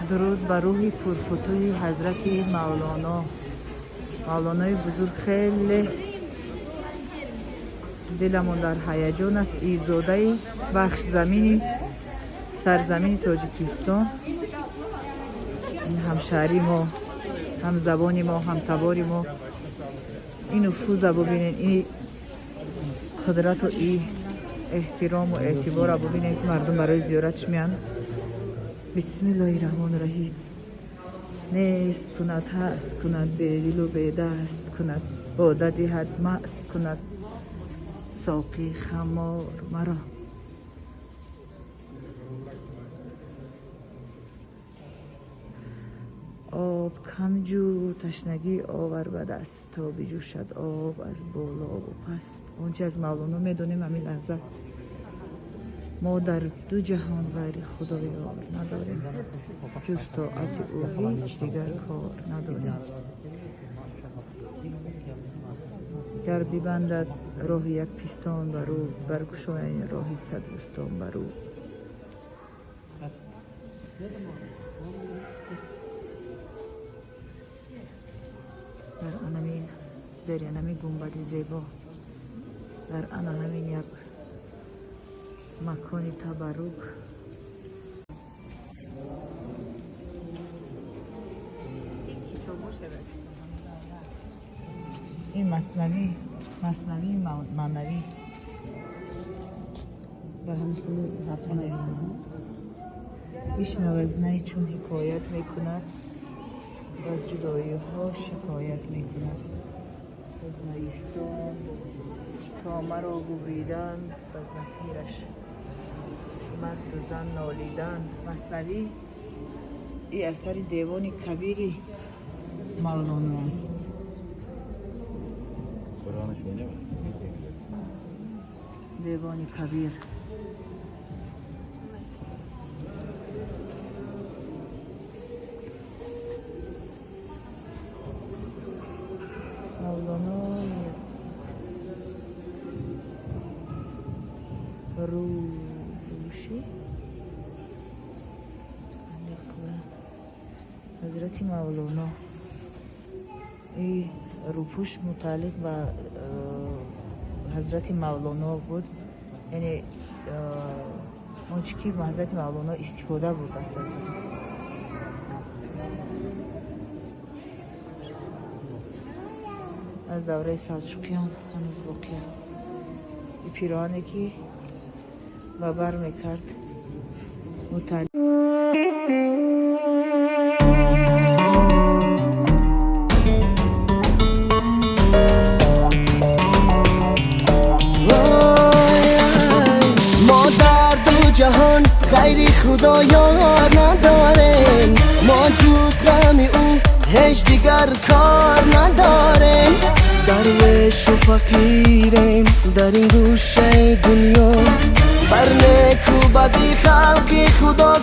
درود بر روح پرفتوی حضرت مولانای بزرگ. خیلی دلمون در هیجان است. ایزاده بخش زمینی سرزمین تاجیکستان، این همشهری ما، هم زبانی ما، هم تباری ما. این نفوذ رو ببینید، این قدرت و این احترام و اعتبار رو ببینید که مردم برای زیارتش میان. بسم الله الرحمن الرحیم. نیست کند هست کند به دل و به دست کند، باده دهد مست کند ساقی خمار مرا. آب کم جو تشنگی آور به دست، تا بجوشد آب از بالا و پست. آنچه از مولانا میدونیم همین لحظه ما در دو جهان غیر خدایار نداریم، جز طاعت او هیچ دیگر کار نداریم. گر ببندد راه یک پیستان بر او، برگشاید راه صد بستان بر او. در همین گنبد زیبا، در همین یک مکان تبرک، این مصنوی معنوی به همسون حفظ است. بشنو از نی چون حکایت میکند، از جدایی ها شکایت میکند. از نیستان تا مرا ببریدن، از نفیرش مرد و زن نالیدن. مصنوی این اثر دیوان کبیری مولانا است. دیوان کبیر. مولانا روشی حضرت مولانا، این روپوش متعلق به حضرت مولانا بود، یعنی آنچه که حضرت مولانا استفاده بود از دوره سلجوقیان هنوز باقی است. این پیراهنی که و بر میکرد متعلق جهان غیر خدایار نداریم، ما جز غم او هیچ دیگر کار نداریم. درویش و فقیریم در این گوشه دنیا، بر نیک و بدی خلق خدا